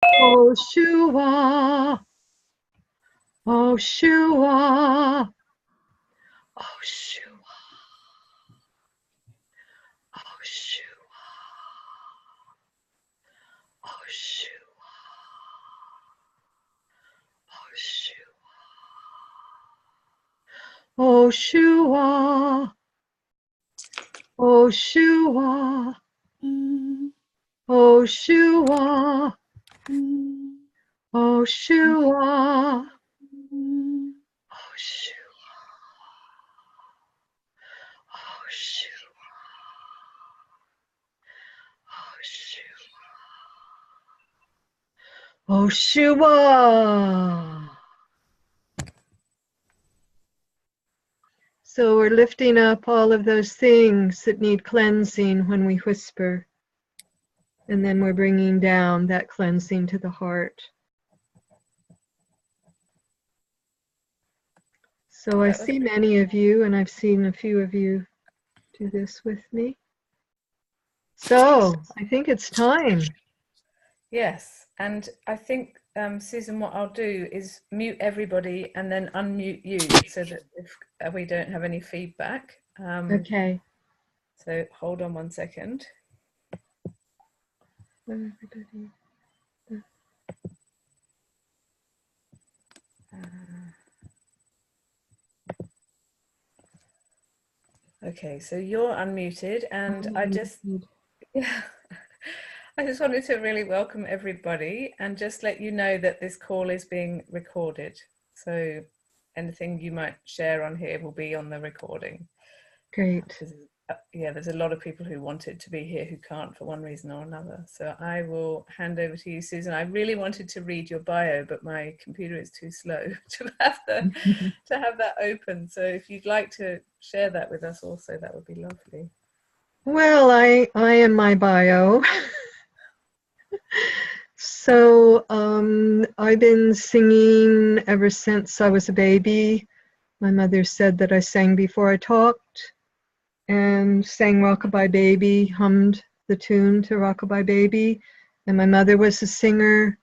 Oh Shua, oh Shua, oh Shua, oh Shua, oh Shua, oh Shua, oh Shua, oh Shua, oh Shua, oh Shua, oh Shua, oh Shua, oh Shua, oh Shua. So we're lifting up all of those things that need cleansing when we whisper. And then we're bringing down that cleansing to the heart. So I see many of you, and I've seen a few of you do this with me. So I think it's time. Yes, and I think, Susan, what I'll do is mute everybody and then unmute you so that if we don't have any feedback. Okay. So hold on 1 second. Okay, so you're unmuted, and I just wanted to really welcome everybody and just let you know that this call is being recorded. So anything you might share on here will be on the recording. Great. Yeah, there's a lot of people who wanted to be here who can't for one reason or another. So I will hand over to you, Susan. I really wanted to read your bio, but my computer is too slow to have that open. So if you'd like to share that with us also, that would be lovely. Well, I am my bio. So I've been singing ever since I was a baby. My mother said that I sang before I talked, and sang Rockabye Baby, hummed the tune to Rockabye Baby. And my mother was a singer,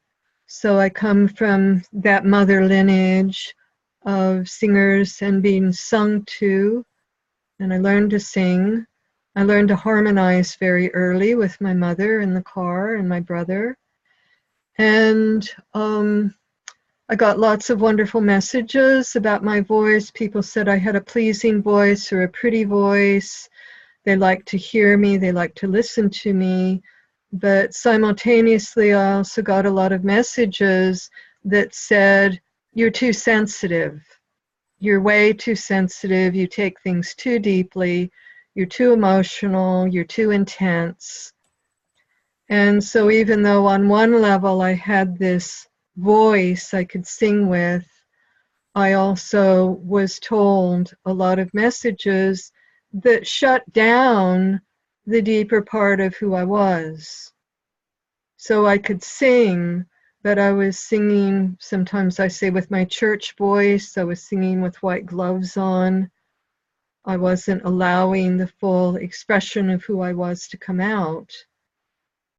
so I come from that mother lineage of singers and being sung to. And I learned to sing. I learned to harmonize very early with my mother in the car and my brother. And I got lots of wonderful messages about my voice. People said I had a pleasing voice or a pretty voice. They like to hear me, they like to listen to me. But simultaneously, I also got a lot of messages that said, you're too sensitive. You're way too sensitive. You take things too deeply. You're too emotional. You're too intense. And so even though on one level I had this voice I could sing with, I also was told a lot of messages that shut down the deeper part of who I was. So I could sing, but I was singing, sometimes I say with my church voice, I was singing with white gloves on. I wasn't allowing the full expression of who I was to come out.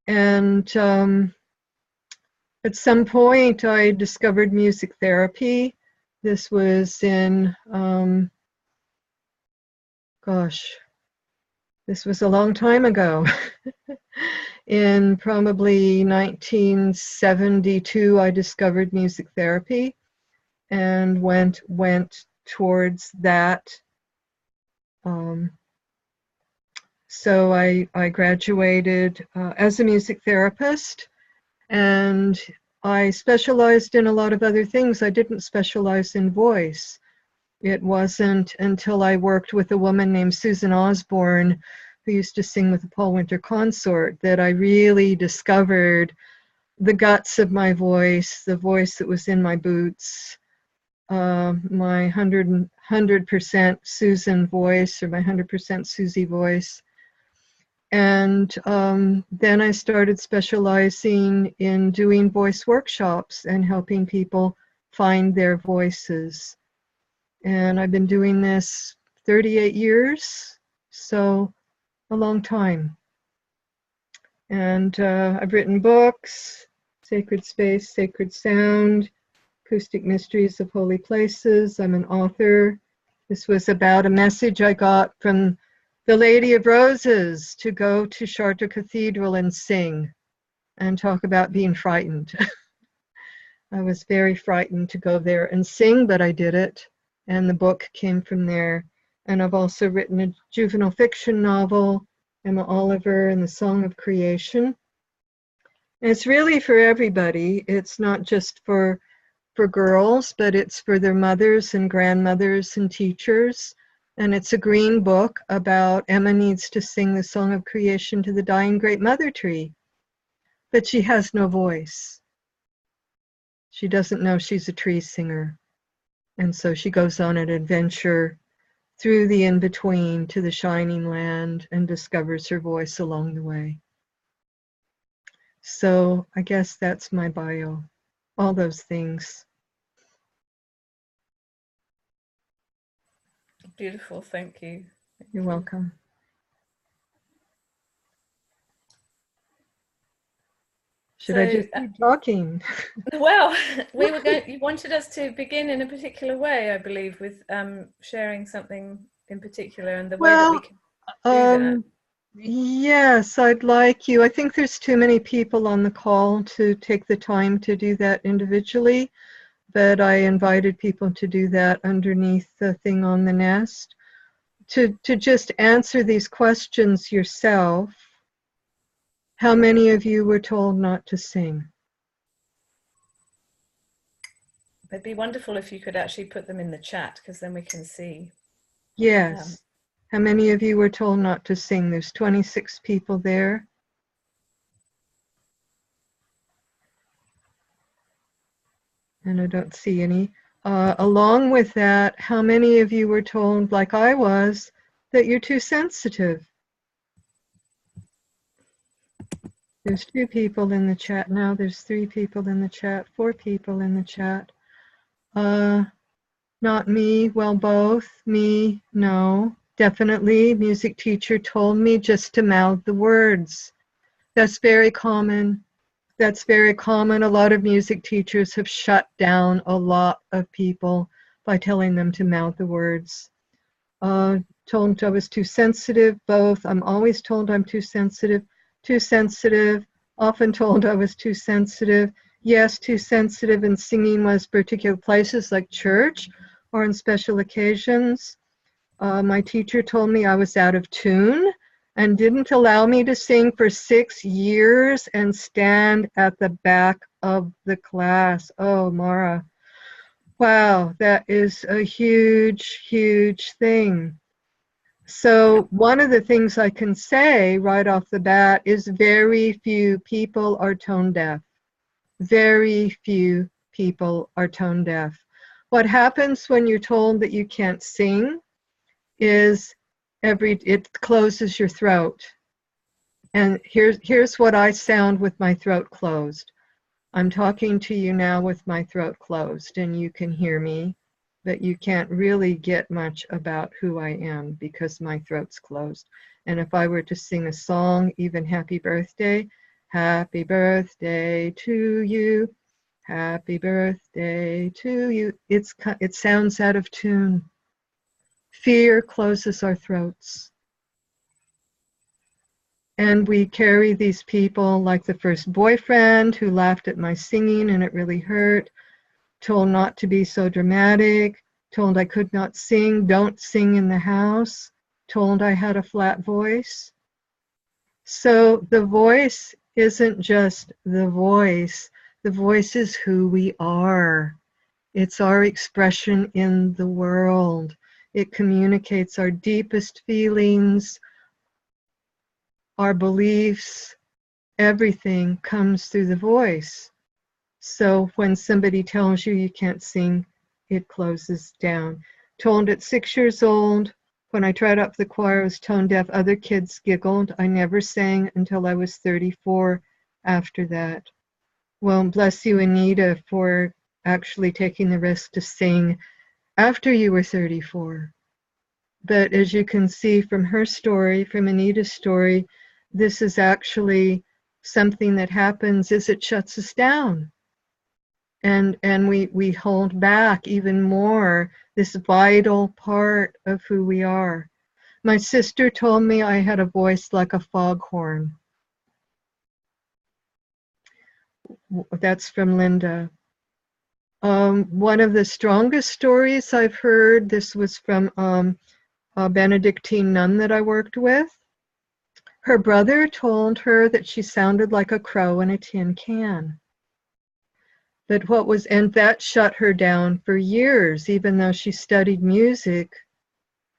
And at some point, I discovered music therapy. This was in, this was a long time ago. In probably 1972, I discovered music therapy and went towards that. So I graduated as a music therapist, and I specialized in a lot of other things. I didn't specialize in voice. It wasn't until I worked with a woman named Susan Osborne, who used to sing with the Paul Winter Consort, that I really discovered the guts of my voice, the voice that was in my boots, my 100% Susan voice, or my 100% Susie voice. And then I started specializing in doing voice workshops and helping people find their voices. And I've been doing this 38 years, so a long time. And I've written books, Sacred Space, Sacred Sound, Acoustic Mysteries of Holy Places. I'm an author. This was about a message I got from the Lady of Roses to go to Chartres Cathedral and sing and talk about being frightened. I was very frightened to go there and sing, but I did it. And the book came from there. And I've also written a juvenile fiction novel, Emma Oliver and the Song of Creation. And it's really for everybody. It's not just for girls, but it's for their mothers and grandmothers and teachers. And it's a green book about Emma needs to sing the Song of Creation to the dying great mother tree. But she has no voice. She doesn't know she's a tree singer. And so she goes on an adventure through the in-between to the shining land and discovers her voice along the way. So I guess that's my bio, all those things. Beautiful, thank you. You're welcome. Should I just keep talking? Well, you wanted us to begin in a particular way, I believe, with sharing something in particular and the way that we can do that. Yes, I'd like you. I think there's too many people on the call to take the time to do that individually, but I invited people to do that underneath the thing on the nest, to just answer these questions yourself. How many of you were told not to sing? It'd be wonderful if you could actually put them in the chat, because then we can see. Yes. How many of you were told not to sing? There's 26 people there. And I don't see any. Along with that, how many of you were told, like I was, that you're too sensitive? There's 2 people in the chat now. There's 3 people in the chat, 4 people in the chat. Not me, well, both. Me, no. Definitely, music teacher told me just to mouth the words. That's very common. That's very common. A lot of music teachers have shut down a lot of people by telling them to mouth the words. Told I was too sensitive, both. I'm always told I'm too sensitive, often told I was too sensitive. Yes, too sensitive in singing was particular places like church or on special occasions. My teacher told me I was out of tune and didn't allow me to sing for 6 years and stand at the back of the class. Oh, Mara. Wow, that is a huge, huge thing. So one of the things I can say right off the bat is very few people are tone deaf. Very few people are tone deaf. What happens when you're told that you can't sing is it closes your throat. And here's what I sound with my throat closed. I'm talking to you now with my throat closed, and you can hear me, but you can't really get much about who I am because my throat's closed. And if I were to sing a song, even happy birthday to you, happy birthday to you, it sounds out of tune. Fear closes our throats. And we carry these people like the first boyfriend who laughed at my singing and it really hurt, told not to be so dramatic, told I could not sing, don't sing in the house, told I had a flat voice. So the voice isn't just the voice is who we are. It's our expression in the world. It communicates our deepest feelings, our beliefs, everything comes through the voice. So when somebody tells you you can't sing, it closes down. Told at 6 years old, when I tried out for the choir, I was tone deaf. Other kids giggled. I never sang until I was 34 after that. Well, bless you, Anita, for actually taking the risk to sing after you were 34. But as you can see from her story, from Anita's story, this is actually something that happens is it shuts us down. And we hold back even more this vital part of who we are. My sister told me I had a voice like a foghorn. That's from Linda. One of the strongest stories I've heard, this was from a Benedictine nun that I worked with. Her brother told her that she sounded like a crow in a tin can. But and that shut her down for years, even though she studied music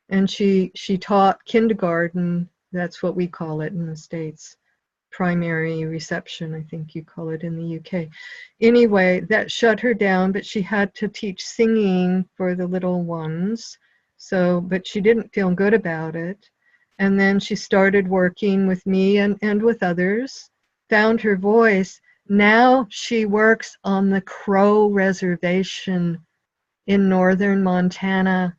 and she taught kindergarten. That's what we call it in the States. Primary reception, I think you call it in the UK. Anyway, that shut her down, but she had to teach singing for the little ones. But she didn't feel good about it. And then she started working with me and with others, found her voice. Now she works on the Crow Reservation in northern Montana,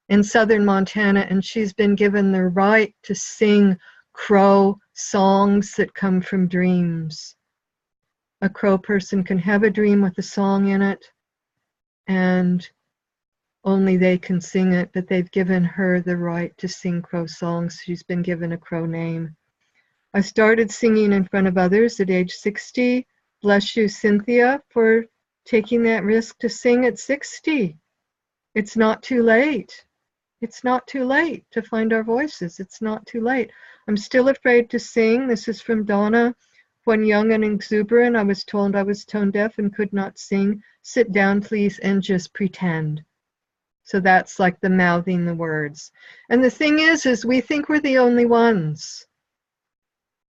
in southern Montana, and she's been given the right to sing crow songs that come from dreams. A crow person can have a dream with a song in it, and only they can sing it, but they've given her the right to sing crow songs. She's been given a crow name. I started singing in front of others at age 60. Bless you, Cynthia, for taking that risk to sing at 60. It's not too late. It's not too late to find our voices. It's not too late. I'm still afraid to sing. This is from Donna. When young and exuberant, I was told I was tone deaf and could not sing. Sit down, please, and just pretend. So that's like the mouthing the words. And the thing is we think we're the only ones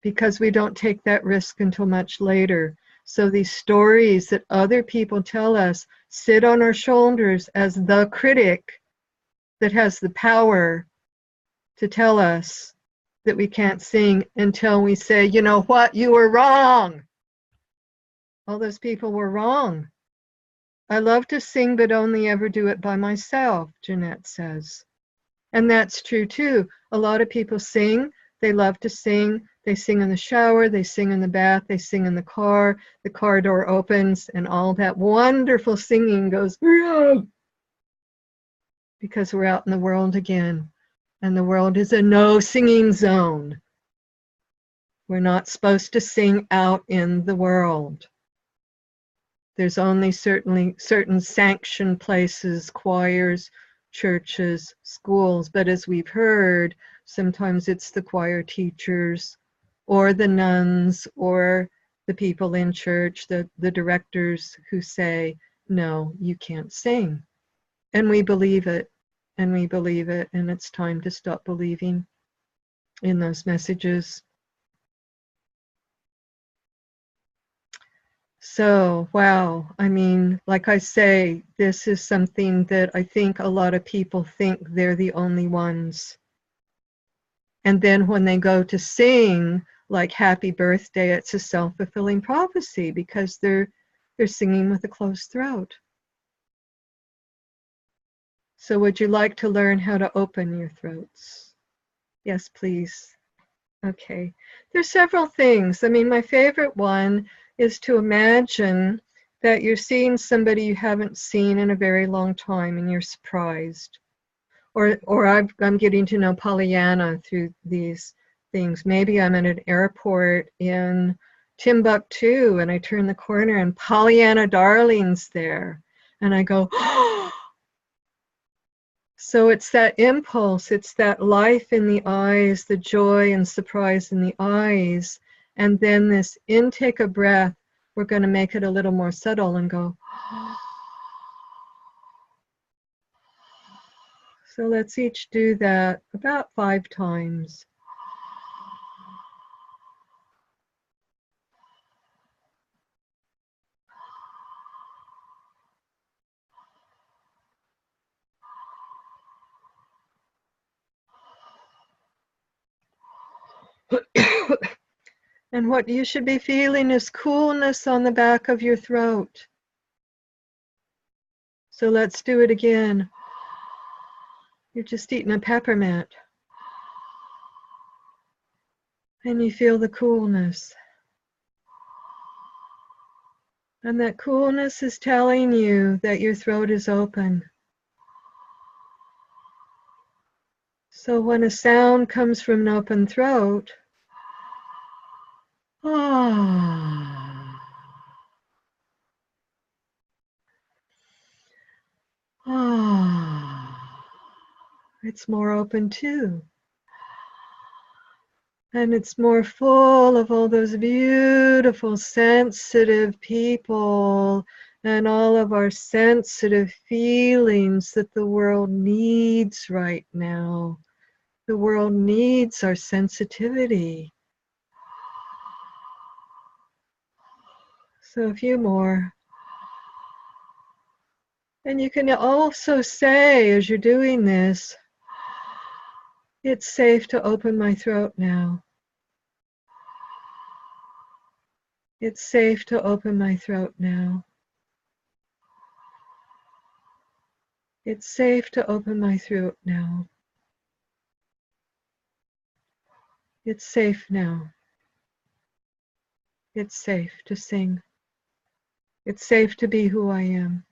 because we don't take that risk until much later. So these stories that other people tell us sit on our shoulders as the critic that has the power to tell us that we can't sing until we say, you know what, you were wrong. All those people were wrong. I love to sing, but only ever do it by myself, Jeanette says. And that's true too. A lot of people sing, they love to sing, they sing in the shower, they sing in the bath, they sing in the car door opens, and all that wonderful singing goes, because we're out in the world again. And the world is a no singing zone. We're not supposed to sing out in the world. There's only certain sanctioned places, choirs, churches, schools. But as we've heard, sometimes it's the choir teachers or the nuns or the people in church, the directors who say, no, you can't sing. And we believe it. And we believe it, and it's time to stop believing in those messages. So, wow, I mean, like I say, this is something that I think a lot of people think they're the only ones. And then when they go to sing, like Happy Birthday, it's a self-fulfilling prophecy because they're singing with a closed throat. So would you like to learn how to open your throats? Yes, please. Okay. There's several things. I mean, my favorite one is to imagine that you're seeing somebody you haven't seen in a very long time and you're surprised. Or I'm getting to know Pollyanna through these things. Maybe I'm at an airport in Timbuktu and I turn the corner and Pollyanna Darling's there. And I go, oh! So it's that impulse, it's that life in the eyes, the joy and surprise in the eyes, and then this intake of breath, we're going to make it a little more subtle and go, so let's each do that about 5 times. And what you should be feeling is coolness on the back of your throat. So let's do it again. You're just eating a peppermint. And you feel the coolness. And that coolness is telling you that your throat is open. So when a sound comes from an open throat, ah, ah, it's more open too. And it's more full of all those beautiful, sensitive people and all of our sensitive feelings that the world needs right now. The world needs our sensitivity. So a few more. And you can also say, as you're doing this, it's safe to open my throat now. It's safe to open my throat now. It's safe to open my throat now. It's safe now. It's safe to sing. It's safe to be who I am.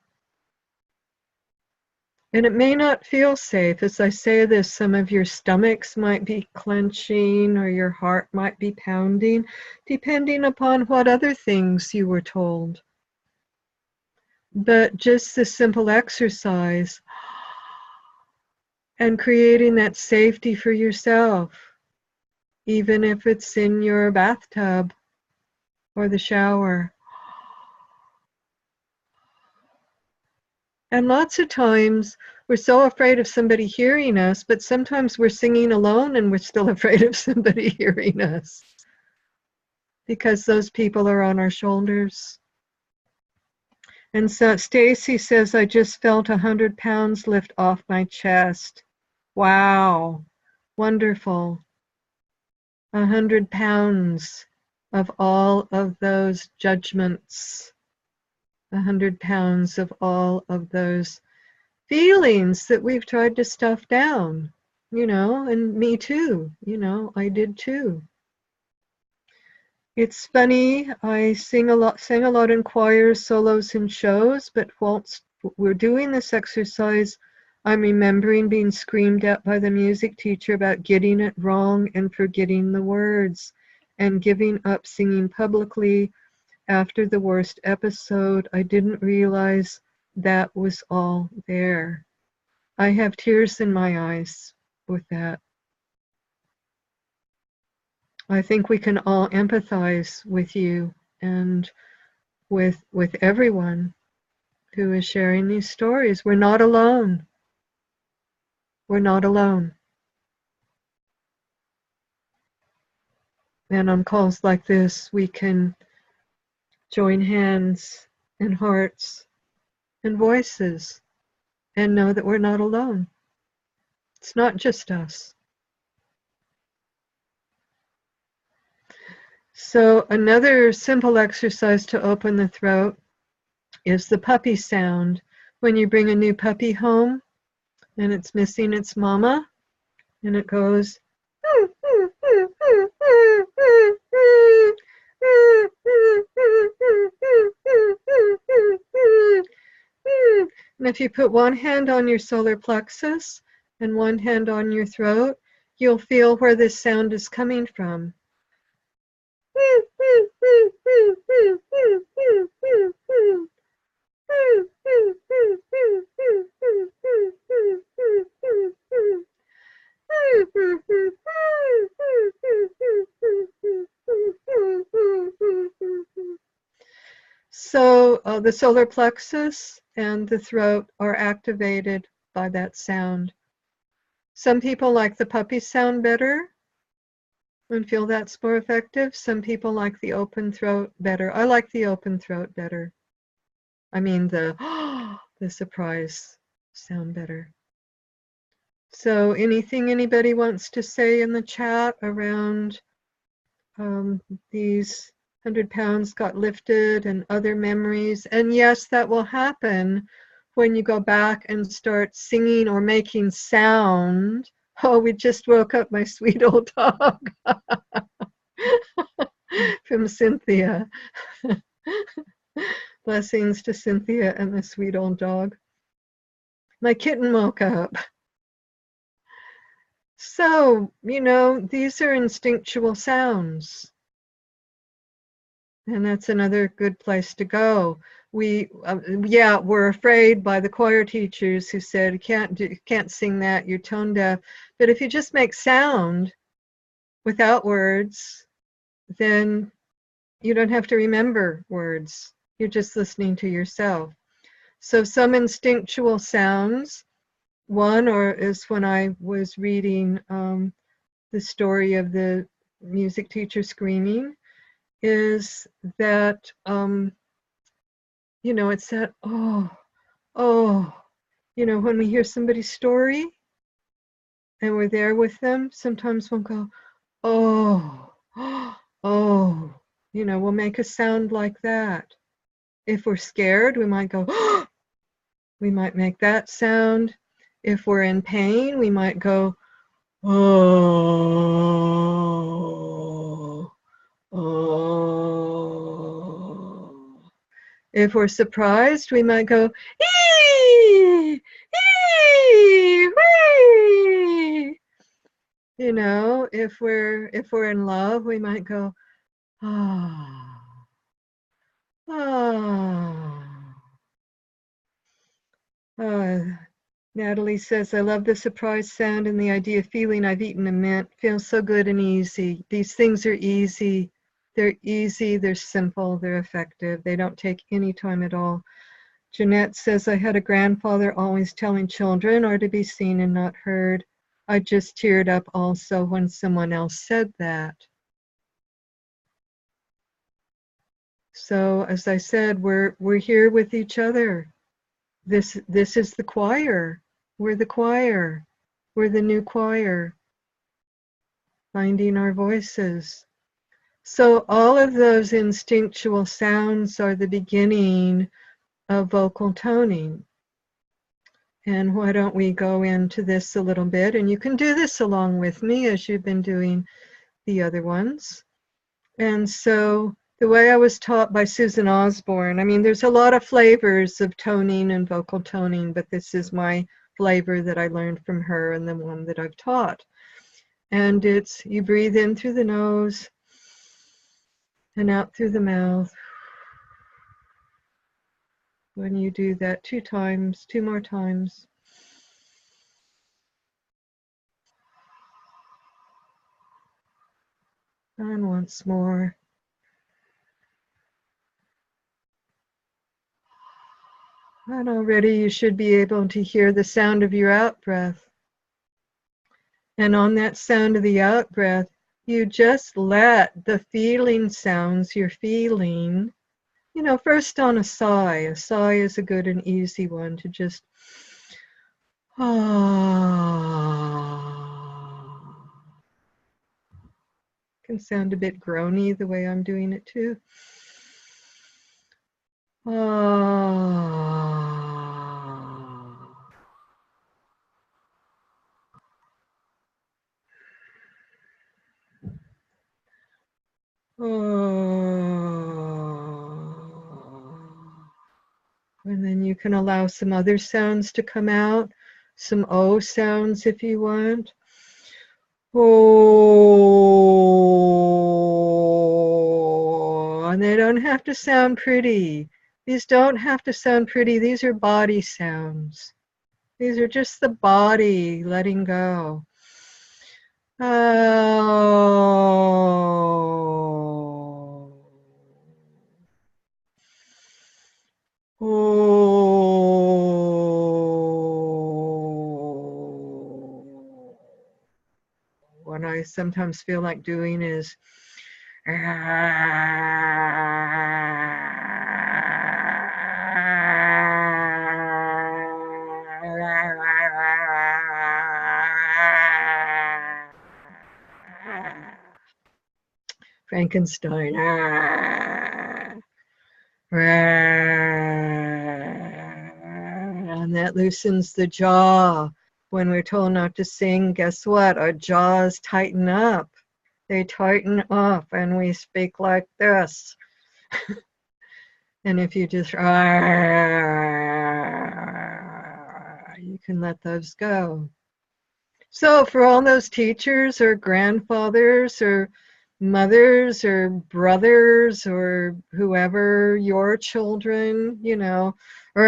And it may not feel safe. As I say this, some of your stomachs might be clenching or your heart might be pounding, depending upon what other things you were told. But just this simple exercise and creating that safety for yourself, even if it's in your bathtub or the shower. And lots of times we're so afraid of somebody hearing us, but sometimes we're singing alone and we're still afraid of somebody hearing us because those people are on our shoulders. And so Stacy says, I just felt 100 pounds lift off my chest. Wow, wonderful. 100 pounds of all of those judgments. 100 pounds of all of those feelings that we've tried to stuff down, and me too, I did too. It's funny, I sang a lot in choirs, solos, and shows, but whilst we're doing this exercise, I'm remembering being screamed at by the music teacher about getting it wrong and forgetting the words and giving up singing publicly. After the worst episode, I didn't realize that was all there. I have tears in my eyes with that. I think we can all empathize with you and with everyone who is sharing these stories. We're not alone. We're not alone. And on calls like this, we can join hands and hearts and voices and know that we're not alone. It's not just us. So another simple exercise to open the throat is the puppy sound. When you bring a new puppy home and it's missing its mama, and it goes, and if you put one hand on your solar plexus and one hand on your throat, you'll feel where this sound is coming from. So the solar plexus and the throat are activated by that sound. Some people like the puppy sound better and feel that's more effective. Some people like the open throat better. I like the open throat better. I mean the surprise sound better. So anything anybody wants to say in the chat around these 100 pounds got lifted and other memories? And yes, that will happen when you go back and start singing or making sound. Oh, we just woke up my sweet old dog from Cynthia. Blessings to Cynthia and the sweet old dog. My kitten woke up. So, these are instinctual sounds. And that's another good place to go. We're afraid by the choir teachers who said, you can't sing that, you're tone deaf. But if you just make sound without words, then you don't have to remember words. You're just listening to yourself. So some instinctual sounds, is when I was reading the story of the music teacher screaming, is that, it's that, when we hear somebody's story and we're there with them, sometimes we'll go, oh, oh, we'll make a sound like that. If we're scared, we might go, oh, we might make that sound. If we're in pain, we might go, oh, oh. If we're surprised, we might go, ee, ee, wee. If we're in love, we might go, ah, ah. Natalie says, I love the surprise sound and the idea of feeling I've eaten a mint. Feels so good and easy. These things are easy. They're easy, they're simple, they're effective. They don't take any time at all. Jeanette says, I had a grandfather always telling children are to be seen and not heard. I just teared up also when someone else said that. So as I said, we're here with each other. This is the choir. We're the choir. We're the new choir. Finding our voices. So all of those instinctual sounds are the beginning of vocal toning. And why don't we go into this a little bit? And you can do this along with me as you've been doing the other ones. And so the way I was taught by Susan Osborne, there's a lot of flavors of toning and vocal toning, but this is my flavor that I learned from her and the one that I've taught. And it's, you breathe in through the nose and out through the mouth. When you do that 2 more times. And once more. And already you should be able to hear the sound of your out-breath. And on that sound of the out-breath, you just let the feeling sounds you're feeling, first on a sigh. A sigh is a good and easy one to just, Can sound a bit groany the way I'm doing it too. And then you can allow some other sounds to come out, some O sounds if you want. Oh, and they don't have to sound pretty. These don't have to sound pretty. These are body sounds. These are just the body letting go. Oh. Oh. What I sometimes feel like doing is Frankenstein. And that loosens the jaw. When we're told not to sing, guess what? Our jaws tighten up. They tighten up and we speak like this. And if you just, you can let those go. So for all those teachers or grandfathers or mothers or brothers or whoever, your children, you know, you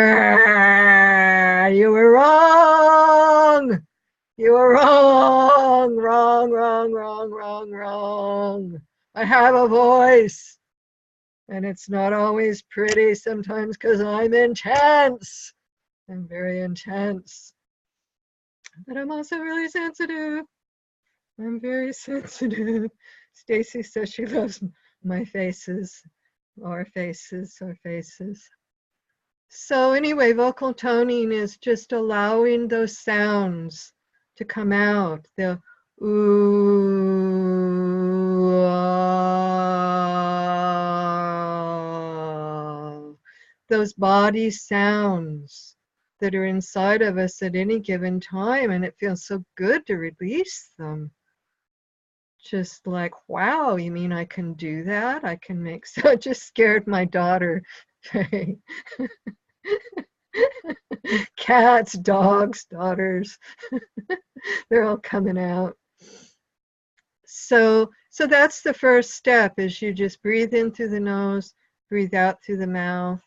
were wrong. You were wrong, wrong, wrong, wrong, wrong, wrong. I have a voice. And it's not always pretty sometimes because I'm intense. I'm very intense. But I'm also really sensitive. I'm very sensitive. Stacy says she loves my faces, our faces, our faces. So anyway, vocal toning is just allowing those sounds to come out. The ooh, ah, those body sounds that are inside of us at any given time, and it feels so good to release them. Just like, wow, you mean I can do that? I can make so. It just scared my daughter. Cats, dogs, daughters, they're all coming out. So that's the first step, is you just breathe in through the nose, breathe out through the mouth.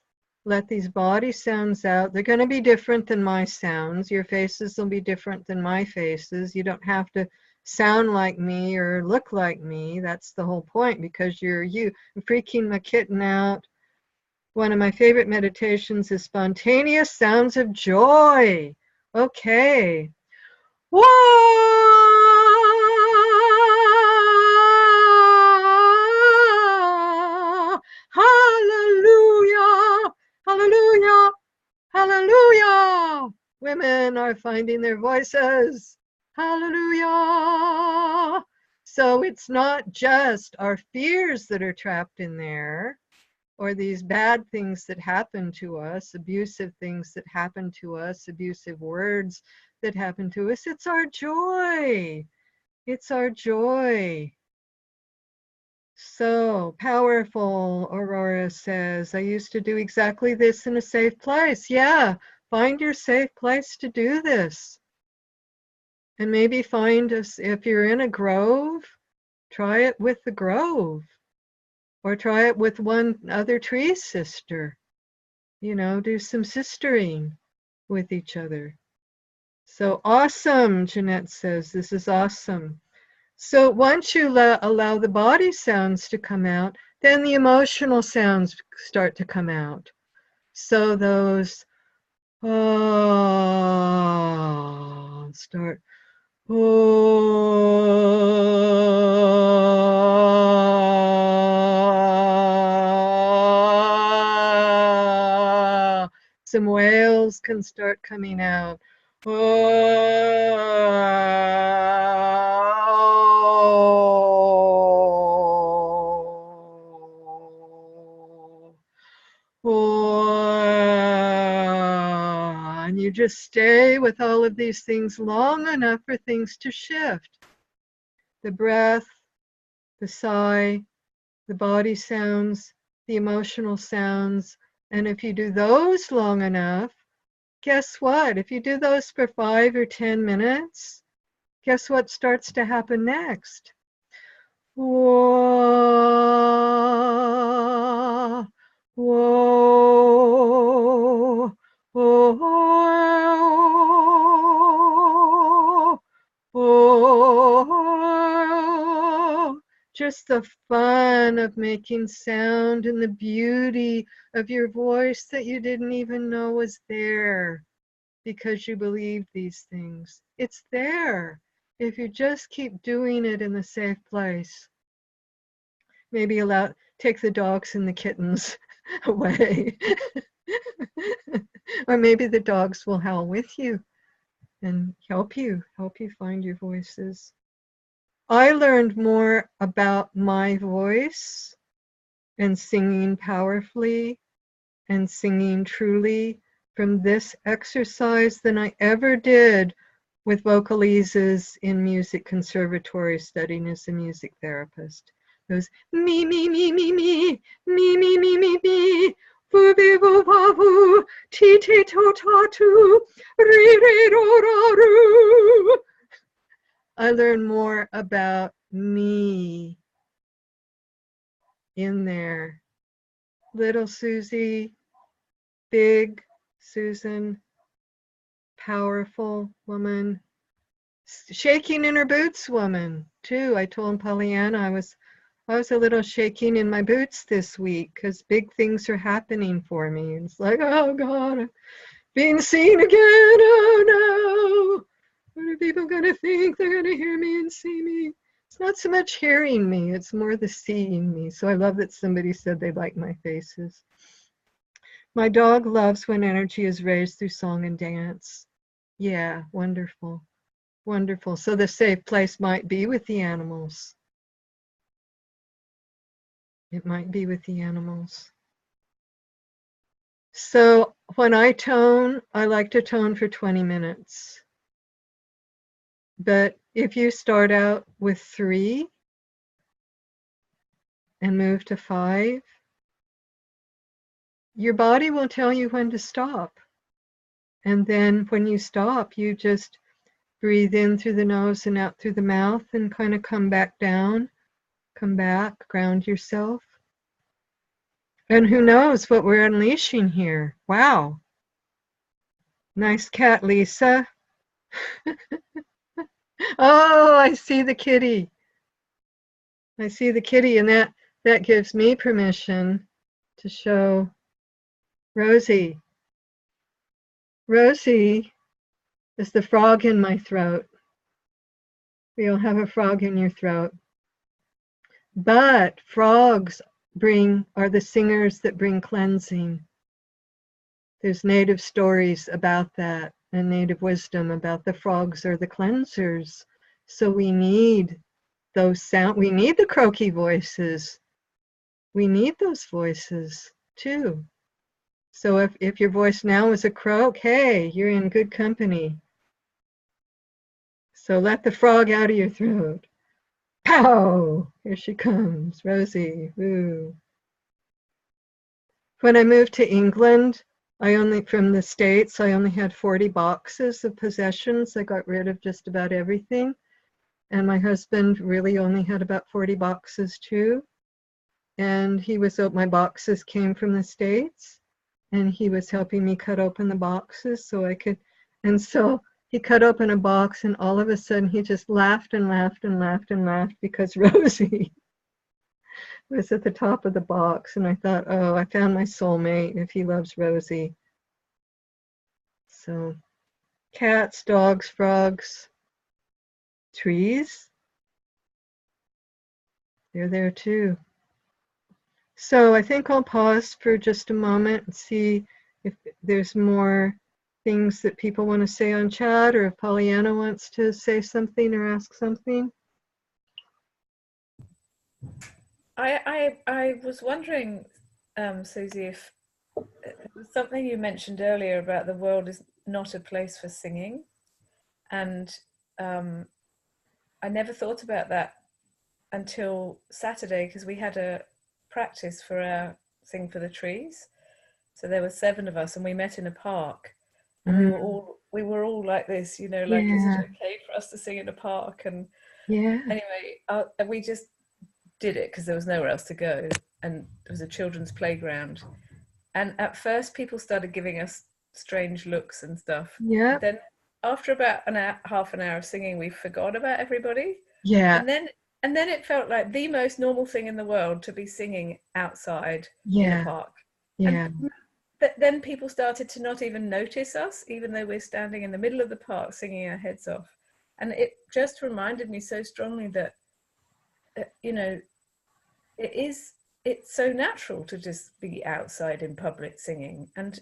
Let these body sounds out. They're going to be different than my sounds. Your faces will be different than my faces. You don't have to sound like me or look like me. That's the whole point, because you're you. I'm freaking my kitten out. One of my favorite meditations is spontaneous sounds of joy. Okay. Whoa! Hallelujah! Hallelujah! Hallelujah! Women are finding their voices. Hallelujah! So it's not just our fears that are trapped in there, or these bad things that happen to us, abusive things that happen to us, abusive words that happen to us. It's our joy. It's our joy. So powerful, Aurora says. I used to do exactly this in a safe place. Yeah, find your safe place to do this. And maybe find us, if you're in a grove, try it with the grove. Or try it with one other tree sister. You know, do some sistering with each other. So awesome, Jeanette says. This is awesome. So once you allow the body sounds to come out, then the emotional sounds start to come out. So those start. Some whales can start coming out. And you just stay with all of these things long enough for things to shift. The breath, the sigh, the body sounds, the emotional sounds. And if you do those long enough, guess what? If you do those for 5 or 10 minutes, guess what starts to happen next? Whoa, whoa, whoa, whoa. Just the fun of making sound and the beauty of your voice that you didn't even know was there because you believed these things. It's there if you just keep doing it in the safe place. Maybe take the dogs and the kittens away. Or maybe the dogs will howl with you and help you find your voices. I learned more about my voice and singing powerfully and singing truly from this exercise than I ever did with vocalises in music conservatory studying as a music therapist. Those me, me, me, me, me, me, me, me, me, me, Fubivu babu, titi totatu, ri-ri-ro-ro-ru. I learn more about me in there. Little Susie, big Susan, powerful woman, shaking in her boots woman too. I told Pollyanna I was a little shaking in my boots this week because big things are happening for me. It's like, oh God, I'm being seen again. Oh no. What are people going to think? They're going to hear me and see me. It's not so much hearing me, it's more the seeing me. So I love that somebody said they like my faces. My dog loves when energy is raised through song and dance. Yeah, wonderful. Wonderful. So the safe place might be with the animals. It might be with the animals. So when I tone, I like to tone for 20 minutes. But if you start out with 3 and move to 5, your body will tell you when to stop. And then when you stop, you just breathe in through the nose and out through the mouth and kind of come back down, come back, ground yourself. And who knows what we're unleashing here. Wow. Nice cat, Lisa. Oh, I see the kitty. I see the kitty, and that gives me permission to show Rosie. Rosie is the frog in my throat. You'll have a frog in your throat. But frogs are the singers that bring cleansing. There's native stories about that and native wisdom about the frogs are the cleansers. So we need those we need the croaky voices. We need those voices too. So if your voice now is a croak, hey, you're in good company. So let the frog out of your throat. Pow! Here she comes, Rosie. Woo. When I moved to England, from the States, I only had 40 boxes of possessions. I got rid of just about everything. And my husband really only had about 40 boxes too. And my boxes came from the States. And he was helping me cut open the boxes so I could, and so he cut open a box and all of a sudden he just laughed and laughed and laughed and laughed because Rosie was at the top of the box. And I thought, oh, I found my soulmate if he loves Rosie. So cats, dogs, frogs, trees, they're there too. So I think I'll pause for just a moment and see if there's more things that people want to say on chat, or if Pollyanna wants to say something or ask something. I was wondering, Susie, if something you mentioned earlier about the world is not a place for singing, and I never thought about that until Saturday because we had a practice for our Sing for the Trees. So there were 7 of us, and we met in a park, and we were all like this, you know, like, is it okay for us to sing in a park? And anyway, we just did it because there was nowhere else to go, and it was a children's playground. And at first, people started giving us strange looks and stuff. Yeah. Then, after about half an hour of singing, we forgot about everybody. Yeah. And then it felt like the most normal thing in the world to be singing outside in a park. Yeah. But then people started to not even notice us, even though we're standing in the middle of the park singing our heads off. And it just reminded me so strongly that, you know, it's so natural to just be outside in public singing, and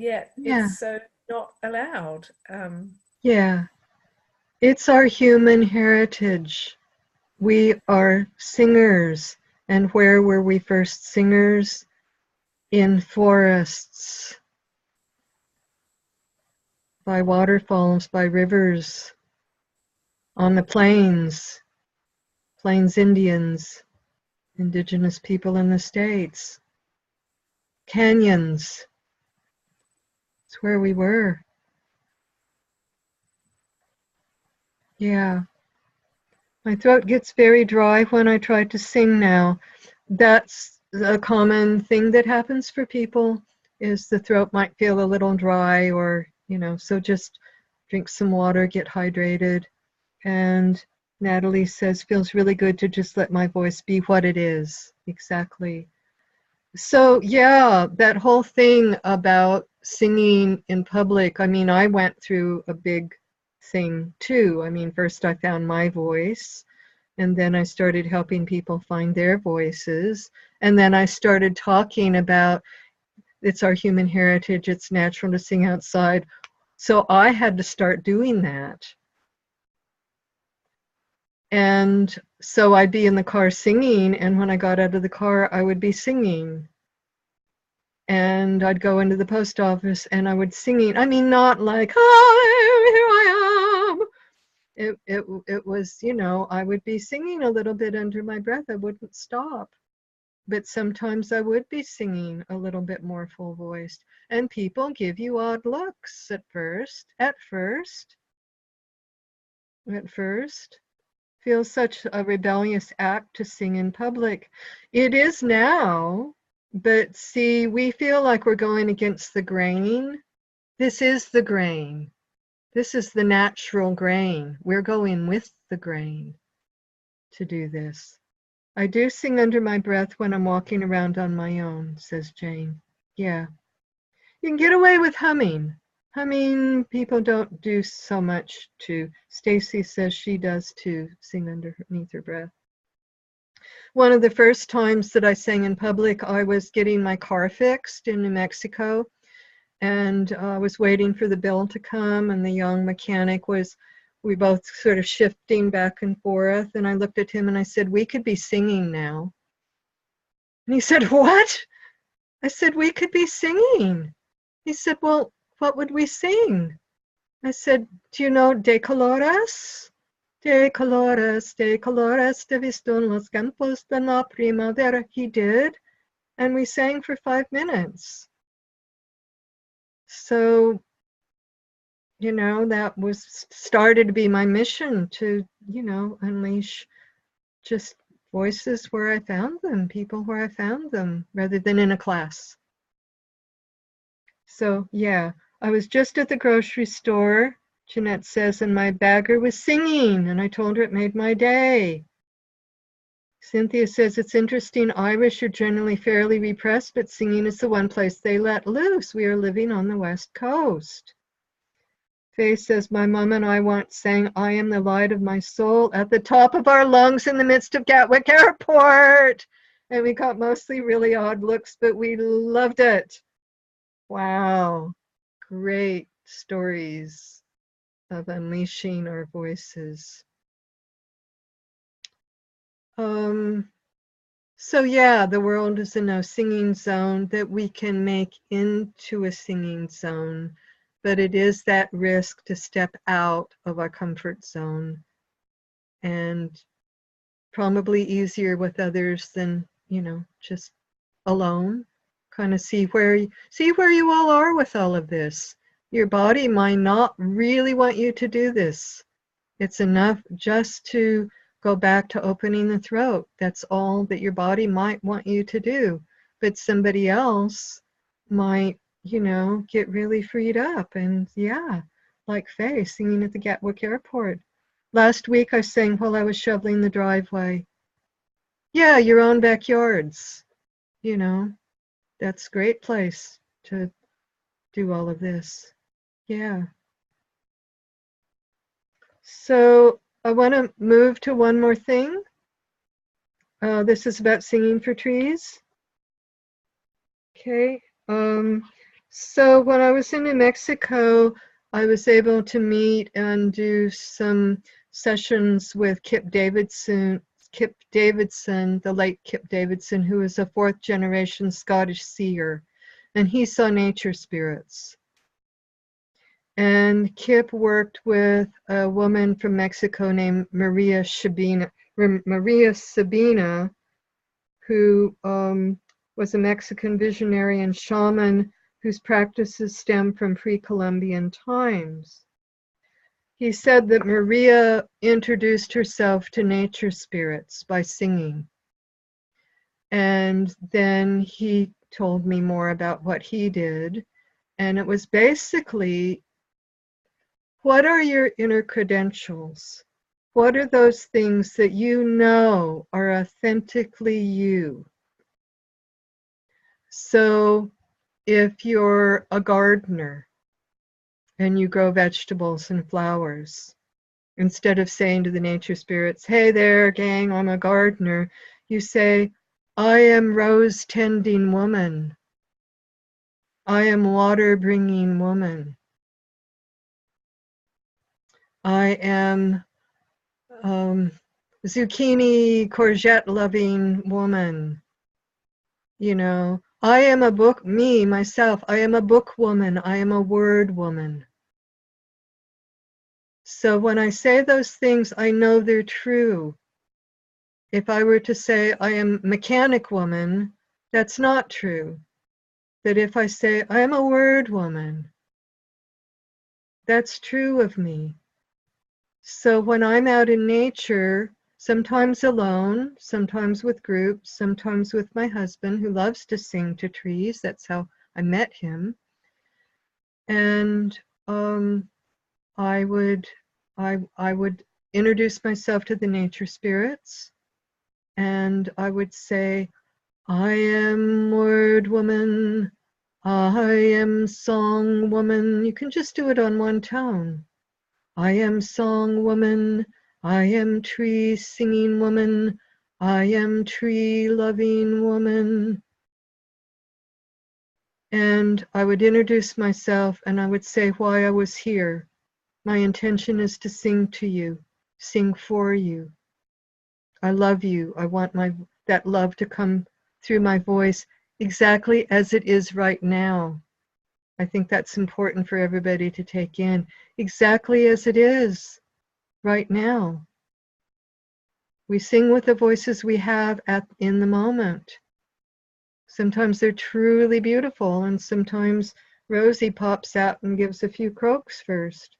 yet it's so not allowed. Yeah, it's our human heritage. We are singers. And where were we first singers? In forests, by waterfalls, by rivers, on the plains, Plains Indians, indigenous people in the States, canyons. It's where we were. Yeah. My throat gets very dry when I try to sing now. That's a common thing that happens for people, is the throat might feel a little dry, or, so just drink some water, get hydrated. And Natalie says, feels really good to just let my voice be what it is. Exactly. So yeah, that whole thing about singing in public, I mean, I went through a big thing too. I mean, first I found my voice, and then I started helping people find their voices. And then I started talking about it's our human heritage, it's natural to sing outside. So I had to start doing that. And so I'd be in the car singing, and when I got out of the car, I would be singing. And I'd go into the post office and I would singing. I mean, not like, oh, here I am. It was, I would be singing a little bit under my breath. I wouldn't stop. But sometimes I would be singing a little bit more full voiced. And people give you odd looks at first. At first. Feels such a rebellious act to sing in public. It is now. But see, we feel like we're going against the grain. This is the grain. This is the natural grain. We're going with the grain to do this. I do sing under my breath when I'm walking around on my own, says Jane. Yeah. You can get away with humming. Humming, people don't do so much to. Stacy says she does too, sing underneath her breath. One of the first times that I sang in public, I was getting my car fixed in New Mexico, and I was waiting for the bill to come, and the young mechanic we both sort of shifting back and forth, and I looked at him and I said, we could be singing now. And he said, what? I said, we could be singing. He said, well, what would we sing? I said, do you know De Colores? De colores de visto en los campos de la primavera. He did, and we sang for 5 minutes. So, that started to be my mission to, unleash just voices where I found them, people where I found them, rather than in a class. So, yeah, I was just at the grocery store, Jeanette says, and my bagger was singing, and I told her it made my day. Cynthia says, it's interesting, Irish are generally fairly repressed, but singing is the one place they let loose. We are living on the West Coast. Faye says, my mom and I once sang, I am the light of my soul at the top of our lungs in the midst of Gatwick Airport. And we got mostly really odd looks, but we loved it. Wow, great stories of unleashing our voices. So yeah, the world is a no singing zone that we can make into a singing zone, but it is that risk to step out of our comfort zone, and probably easier with others than, just alone. Kind of see where you all are with all of this. Your body might not really want you to do this. It's enough just to go back to opening the throat. That's all that your body might want you to do. But somebody else might, get really freed up. And yeah, like Faye singing at the Gatwick Airport. Last week I sang while I was shoveling the driveway. Yeah, your own backyards. That's a great place to do all of this. Yeah. So I want to move to one more thing. This is about singing for trees. Okay. So when I was in New Mexico, I was able to meet and do some sessions with Kip Davidson, the late Kip Davidson, who is a 4th generation Scottish seer, and he saw nature spirits. And Kip worked with a woman from Mexico named Maria Sabina, who was a Mexican visionary and shaman whose practices stem from pre-Columbian times. He said that Maria introduced herself to nature spirits by singing. And then he told me more about what he did. And it was basically, what are your inner credentials? What are those things that you know are authentically you? So if you're a gardener and you grow vegetables and flowers, instead of saying to the nature spirits, hey there, gang, I'm a gardener, you say, I am rose tending woman. I am water bringing woman. I am zucchini courgette loving woman. You know, I am a book, me, myself, I am a book woman. I am a word woman. So when I say those things, I know they're true. If I were to say I am mechanic woman, that's not true. That if I say I am a word woman, that's true of me. So when I'm out in nature, sometimes alone, sometimes with groups, sometimes with my husband who loves to sing to trees. That's how I met him. And I would introduce myself to the nature spirits, and I would say, I am word woman, I am song woman. You can just do it on one tone. I am song woman, I am tree singing woman, I am tree loving woman. And I would introduce myself and I would say why I was here. My intention is to sing to you, sing for you. I love you. I want that love to come through my voice exactly as it is right now. I think that's important for everybody to take in, exactly as it is right now. We sing with the voices we have in the moment. Sometimes they're truly beautiful, and sometimes Rosie pops out and gives a few croaks first.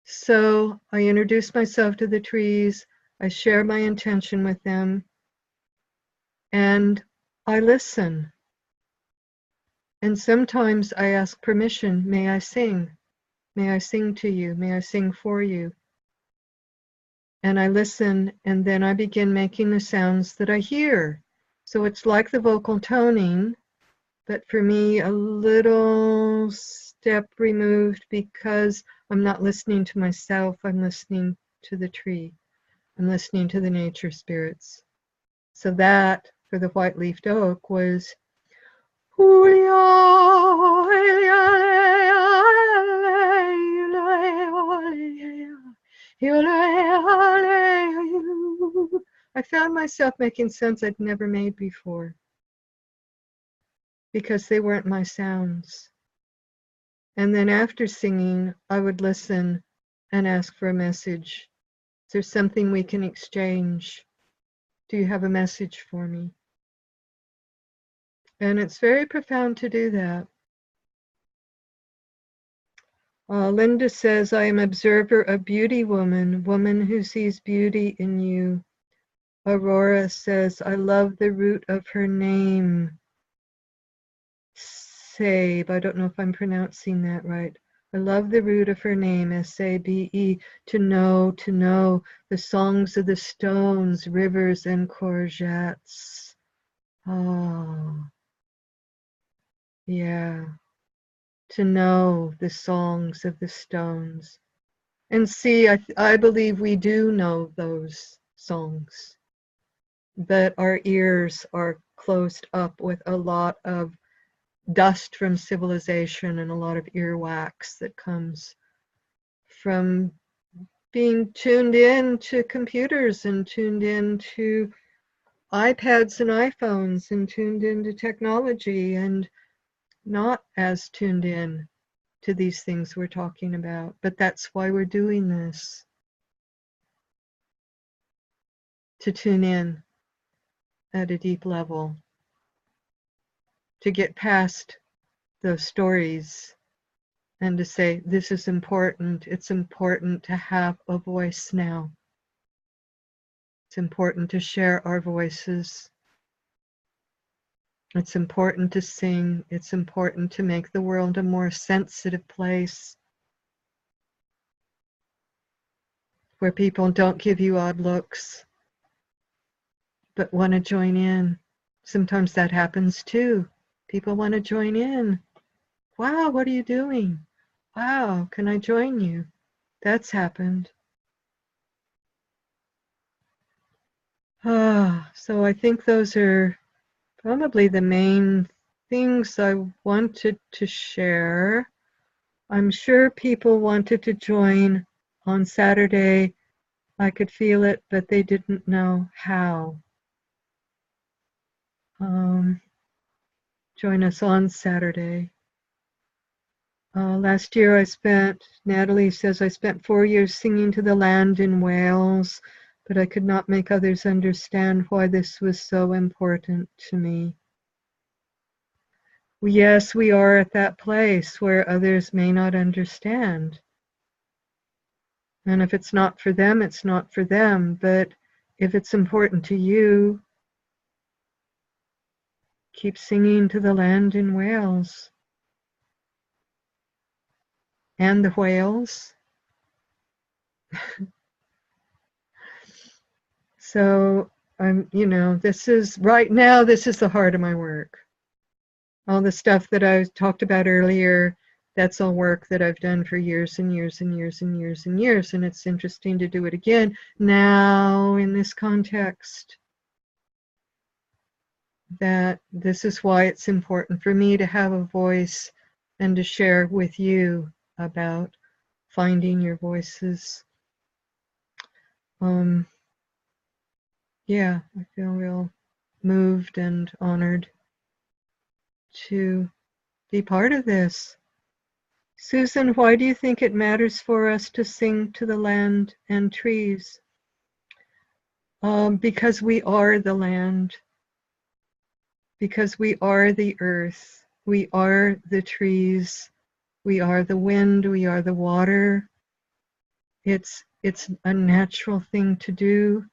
So I introduce myself to the trees, I share my intention with them, and I listen. And sometimes I ask permission, may I sing? May I sing to you? May I sing for you? And I listen, and then I begin making the sounds that I hear. So it's like the vocal toning, but for me, a little step removed because I'm not listening to myself, I'm listening to the tree. I'm listening to the nature spirits. So that, for the white-leafed oak, was I found myself making sounds I'd never made before because they weren't my sounds. And then after singing, I would listen and ask for a message. Is there something we can exchange? Do you have a message for me? And it's very profound to do that. Linda says, I am observer of beauty woman, woman who sees beauty in you. Aurora says, I love the root of her name. Sabe, I don't know if I'm pronouncing that right. I love the root of her name, S-A-B-E, to know, the songs of the stones, rivers, and courgettes. Oh, yeah. To know the songs of the stones. And see, I believe we do know those songs, but our ears are closed up with a lot of dust from civilization and a lot of earwax that comes from being tuned in to computers and tuned in to iPads and iPhones and tuned into technology and not as tuned in to these things we're talking about. But that's why we're doing this, to tune in at a deep level, to get past those stories and to say, this is important. It's important to have a voice now. It's important to share our voices. It's important to sing. It's important to make the world a more sensitive place where people don't give you odd looks, but want to join in. Sometimes that happens too. People want to join in. Wow, what are you doing? Wow, can I join you? That's happened. So I think those are probably the main things I wanted to share. I'm sure people wanted to join on Saturday. I could feel it, but they didn't know how. Join us on Saturday. Last year Natalie says, I spent 4 years singing to the land in Wales, but I could not make others understand why this was so important to me. Yes, we are at that place where others may not understand. And if it's not for them, it's not for them. But if it's important to you, keep singing to the land in Wales. And the whales. So this is the heart of my work. All the stuff that I talked about earlier, that's all work that I've done for years and years and years and years and years. And it's interesting to do it again now in this context. That this is why it's important for me to have a voice and to share with you about finding your voices. Yeah, I feel real moved and honored to be part of this. Susan, why do you think it matters for us to sing to the land and trees? Because we are the land. Because we are the earth. We are the trees. We are the wind. We are the water. It's a natural thing to do.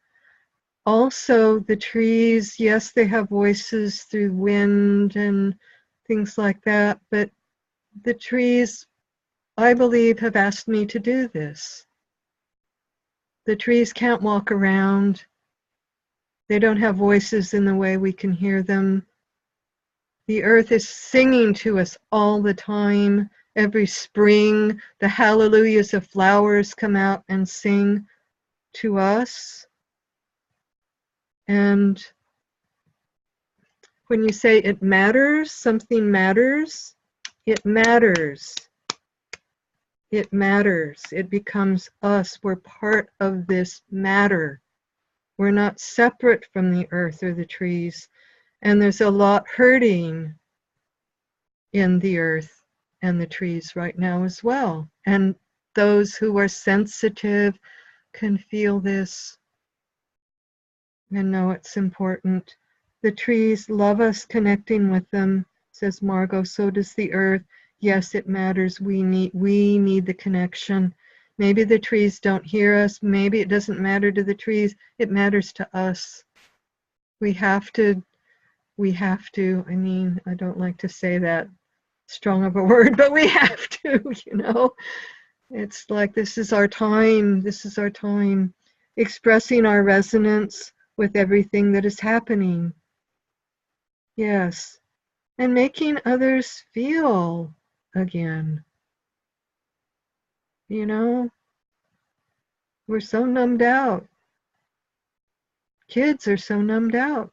Also, the trees, yes, they have voices through wind and things like that, but the trees, I believe, have asked me to do this. The trees can't walk around. They don't have voices in the way we can hear them. The earth is singing to us all the time. Every spring, the hallelujahs of flowers come out and sing to us. And when you say it matters, something matters, it matters. It matters. It becomes us. We're part of this matter. We're not separate from the earth or the trees. And there's a lot hurting in the earth and the trees right now as well. And those who are sensitive can feel this and know it's important. The trees love us connecting with them, says Margot. So does the earth. Yes, it matters. We need the connection. Maybe the trees don't hear us. Maybe it doesn't matter to the trees. It matters to us. We have to, I mean, I don't like to say that strong of a word, but we have to, It's like this is our time. This is our time. Expressing our resonance with everything that is happening. Yes. And making others feel again. We're so numbed out. Kids are so numbed out.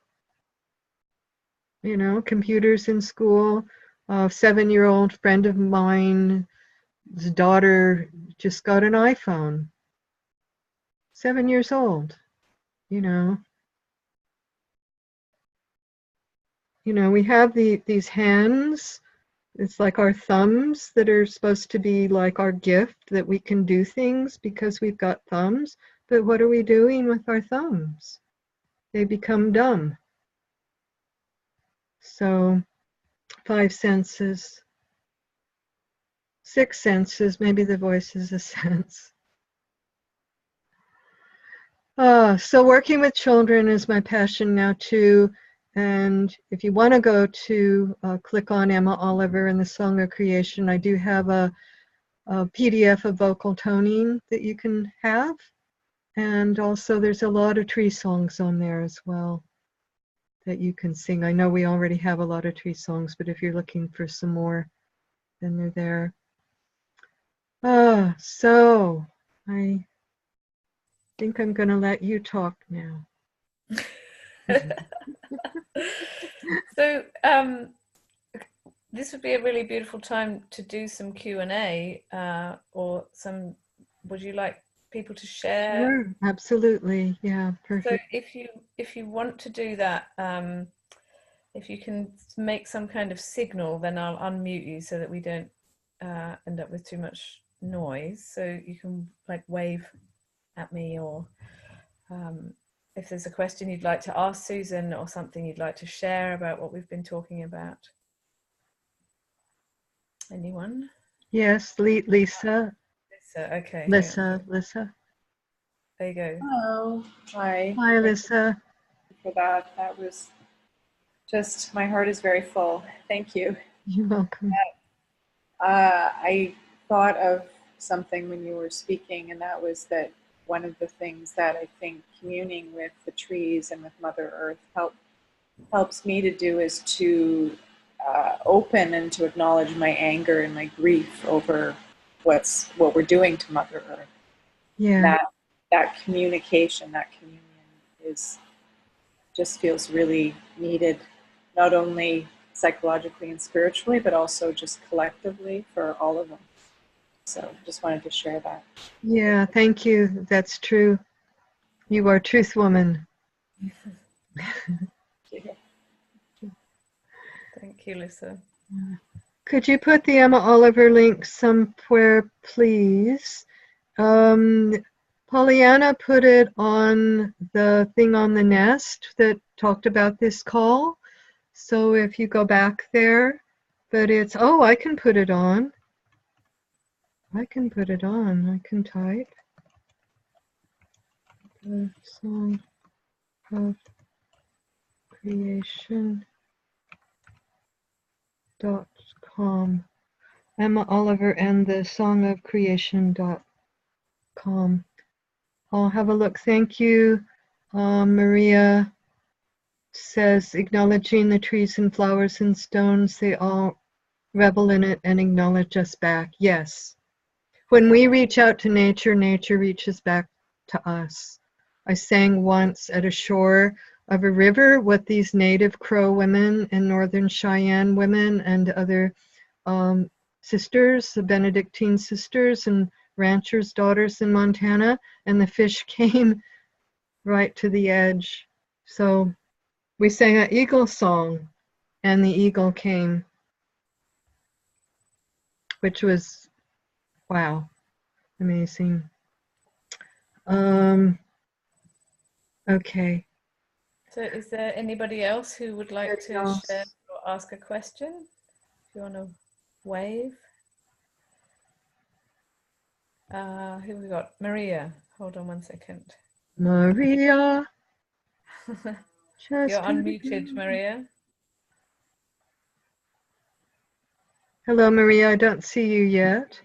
Computers in school. A 7-year-old friend of mine, his daughter just got an iPhone. 7 years old, we have these hands. It's like our thumbs that are supposed to be like our gift, that we can do things because we've got thumbs. But what are we doing with our thumbs? They become dumb. So 5 senses, 6 senses, maybe the voice is a sense. So working with children is my passion now too. And if you want to go to click on Emma Oliver and the Song of Creation, I do have a PDF of vocal toning that you can have. And also there's a lot of tree songs on there as well that you can sing. I know we already have a lot of tree songs, but if you're looking for some more, then they're there. So I think I'm going to let you talk now. So this would be a really beautiful time to do some Q&A or some, would you like people to share? Sure, absolutely. Yeah, perfect. So if you want to do that, if you can make some kind of signal, then I'll unmute you so that we don't end up with too much noise. So you can like wave at me, or if there's a question you'd like to ask Susan or something you'd like to share about what we've been talking about. Anyone? Yes, Lisa. Lisa, okay. Lisa. There you go. Hello. Hi. Hi, Lisa. For that. That was just, my heart is very full. Thank you. You're welcome. I thought of something when you were speaking, and that was that one of the things that I think communing with the trees and with Mother Earth helps me to do is to open and to acknowledge my anger and my grief over what we're doing to Mother Earth. Yeah. That communication, that communion just feels really needed, not only psychologically and spiritually, but also just collectively for all of them. So just wanted to share that. Yeah, thank you. That's true. You are truth woman. Thank you, Lisa. Could you put the Emma Oliver link somewhere, please? Pollyanna put it on the thing on the Nest that talked about this call. So if you go back there, but it's, oh, I can put it on. I can put it on. I can type. The Song of Creation.com. Emma Oliver and the Song of Creation.com. I'll have a look. Thank you. Maria says, acknowledging the trees and flowers and stones, they all revel in it and acknowledge us back. Yes. When we reach out to nature, nature reaches back to us. I sang once at a shore of a river what these native Crow women and Northern Cheyenne women and other sisters, the Benedictine sisters and ranchers' daughters in Montana, and the fish came right to the edge. So we sang an eagle song, and the eagle came, which was, wow, amazing. Okay. So is there anybody else who would like to share or ask a question? If you want to wave. Who have we got? Maria. Hold on one second. Maria. You're unmuted, Maria. Hello, Maria. I don't see you yet.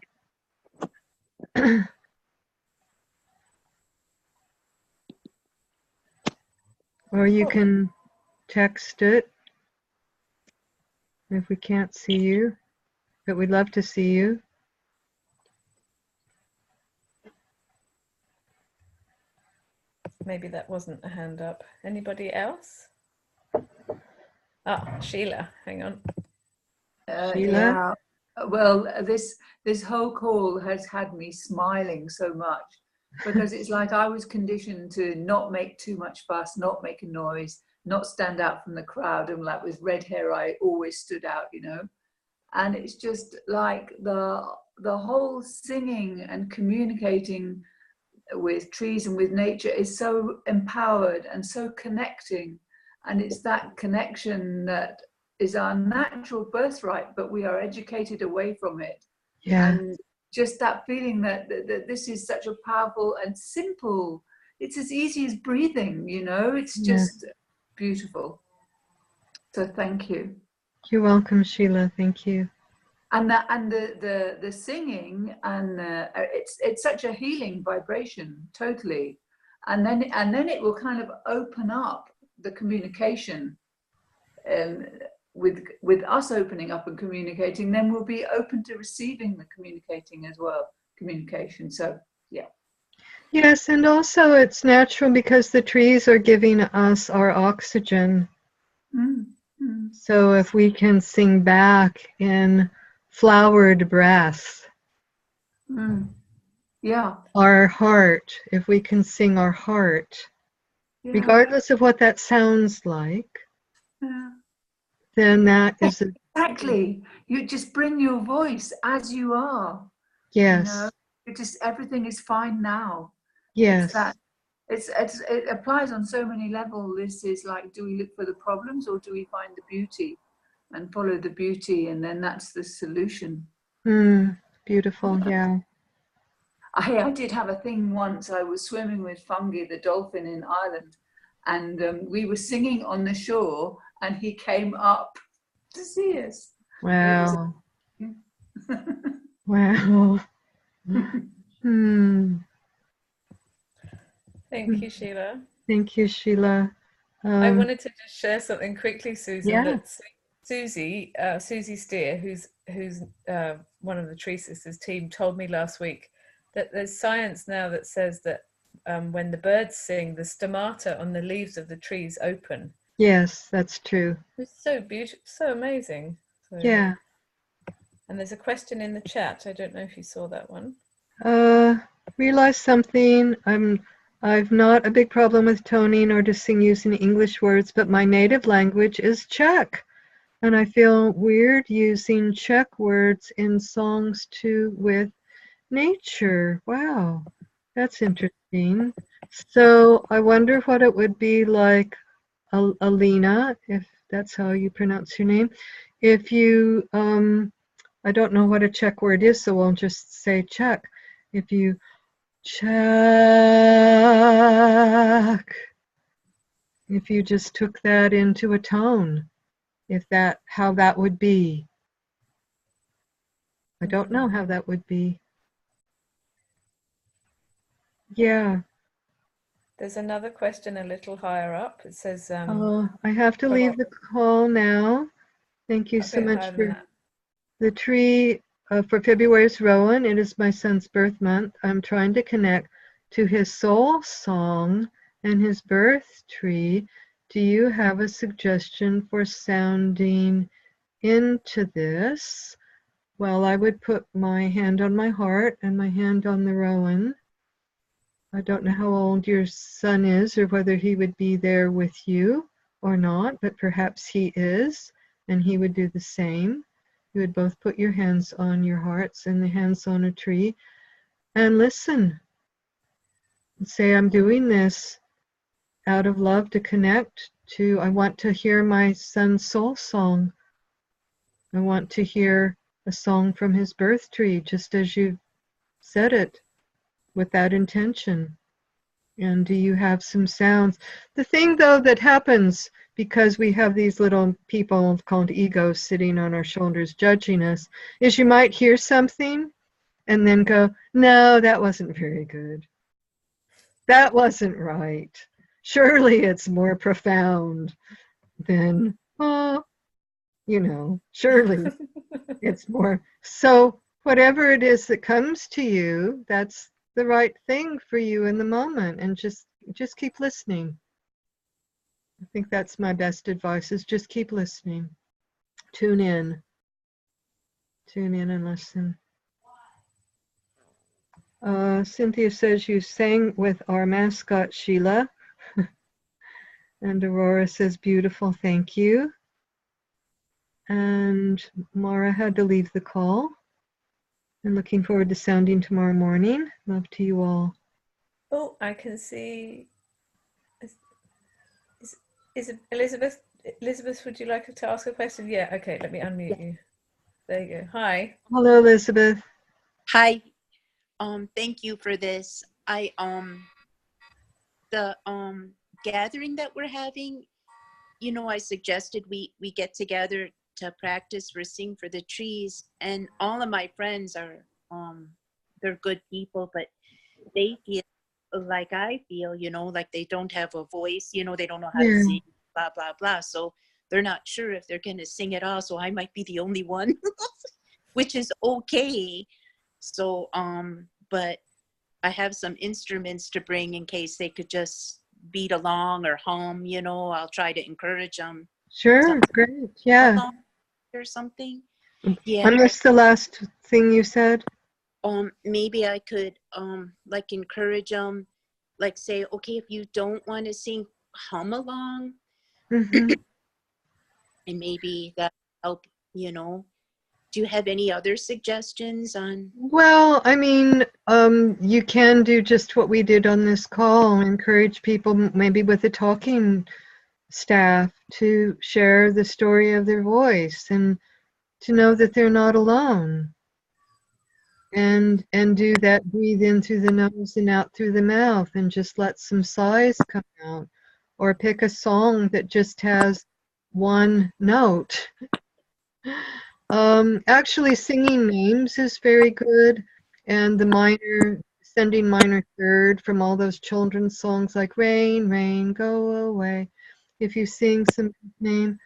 Or you can text it if we can't see you, but we'd love to see you. Maybe that wasn't a hand up. Anybody else? Ah, Sheila, hang on. Sheila? Yeah. Well, this whole call has had me smiling so much, because it's like I was conditioned to not make too much fuss, not make a noise, not stand out from the crowd. And like with red hair, I always stood out, you know. And it's just like the whole singing and communicating with trees and with nature is so empowered and so connecting. And it's that connection that is our natural birthright, but we are educated away from it. Yeah. And just that feeling that this is such a powerful and simple, it's as easy as breathing, you know, it's just beautiful. So thank you. You're welcome, Sheila. Thank you. And the singing, and it's such a healing vibration, totally. And then it will kind of open up the communication, with us opening up and communicating. Then we'll be open to receiving the communicating as well. Communication. So yeah. Yes, and also it's natural because the trees are giving us our oxygen. So if we can sing back in flowered breath, yeah, our heart, if we can sing our heart, regardless of what that sounds like, then that is exactly. You just bring your voice as you are. yes. You know, it just, everything is fine now. Yes. It's that. It applies on so many levels. This is like, do we look for the problems or do we find the beauty and follow the beauty, and then that's the solution. Beautiful, yeah. I did have a thing once. I was swimming with Fungi, the dolphin in Ireland, and we were singing on the shore, and he came up to see us. Wow. Wow. Thank you, Sheila. Thank you, Sheila. I wanted to just share something quickly, Susan. Yeah. That Susie Steer, who's one of the TreeSisters team, told me last week that there's science now that says that when the birds sing, the stomata on the leaves of the trees open. Yes, that's true. It's so beautiful, so amazing. So, yeah. And there's a question in the chat. I don't know if you saw that one. Realize something. I've not a big problem with toning or to sing using English words, but my native language is Czech. And I feel weird using Czech words in songs too with nature. Wow, that's interesting. So I wonder what it would be like, Alina, if that's how you pronounce your name, if you, I don't know what a Czech word is, so we'll just say Czech. If you Czech, if you just took that into a tone, how that would be. I don't know how that would be. Yeah. There's another question a little higher up. It says, I have to leave the call now. Thank you so much for the tree for February's Rowan. It is my son's birth month. I'm trying to connect to his soul song and his birth tree. Do you have a suggestion for sounding into this? Well, I would put my hand on my heart and my hand on the rowan. I don't know how old your son is or whether he would be there with you or not, but perhaps he is, and he would do the same. You would both put your hands on your hearts and the hands on a tree and listen. And say, I'm doing this out of love to connect to, I want to hear my son's soul song. I want to hear a song from his birth tree, just as you said it, with that intention. And do you have some sounds? The thing, though, that happens because we have these little people called egos sitting on our shoulders judging us is you might hear something and then go, no, that wasn't very good. That wasn't right. Surely it's more profound than, oh, you know, surely it's more. So whatever it is that comes to you, that's the right thing for you in the moment, and just keep listening. I think that's my best advice, is just keep listening. Tune in and listen. Cynthia says you sang with our mascot Sheila. And Aurora says beautiful, thank you. And Mara had to leave the call. I'm looking forward to sounding tomorrow morning. Love to you all. Oh, I can see. Is Elizabeth Elizabeth, would you like to ask a question? Yeah, okay, let me unmute you. There you go. Hi. Hello, Elizabeth. Hi. Thank you for this. The gathering that we're having, I suggested we get together to practice for Sing for the Trees, and all of my friends are they're good people, but they feel like I feel, like they don't have a voice, they don't know how to Yeah. sing, blah blah blah. So they're not sure if they're gonna sing at all. So I might be the only one, which is okay. So but I have some instruments to bring in case they could just beat along or hum, I'll try to encourage them. Sure, great. Yeah. Or something. I Yeah. missed the last thing you said. Maybe I could like encourage them, like say, okay, if you don't want to sing, hum along, Mhm. and maybe that help, Do you have any other suggestions on? Well, I mean, you can do just what we did on this call, encourage people maybe with a talking staff to share the story of their voice and to know that they're not alone. And do that, breathe in through the nose and out through the mouth and just let some sighs come out. Or pick a song that just has one note. Actually, singing names is very good, and sending minor third from all those children's songs like Rain, Rain, Go Away. If you sing some name,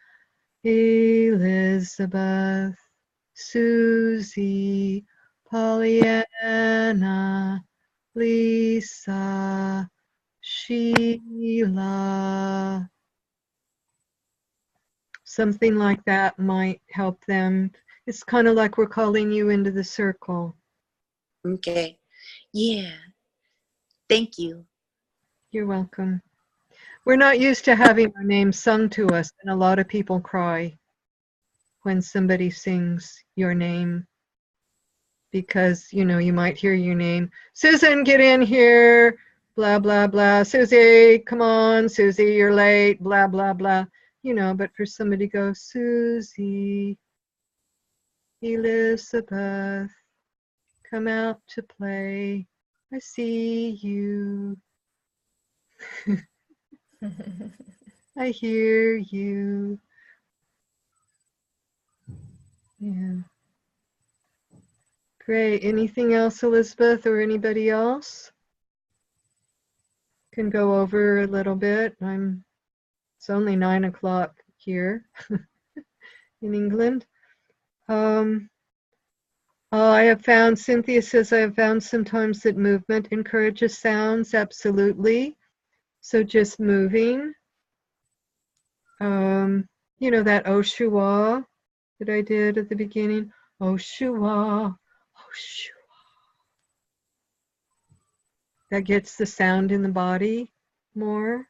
Elizabeth, Susie, Pollyanna, Lisa, Sheila. Something like that might help them. It's kind of like we're calling you into the circle. Okay. Yeah. Thank you. You're welcome. We're not used to having our name sung to us, and a lot of people cry when somebody sings your name because, you might hear your name. Susan, get in here. Blah, blah, blah. Susie, come on. Susie, you're late. Blah, blah, blah. But for somebody to go, Susie, Elizabeth, come out to play. I see you. I hear you. Yeah. Great. Anything else, Elizabeth, or anybody else? Can go over a little bit. It's only 9 o'clock here in England. I have found, Cynthia says, I have found sometimes that movement encourages sounds. Absolutely. So just moving. That Oshua that I did at the beginning. Oshua, Oshua. That gets the sound in the body more.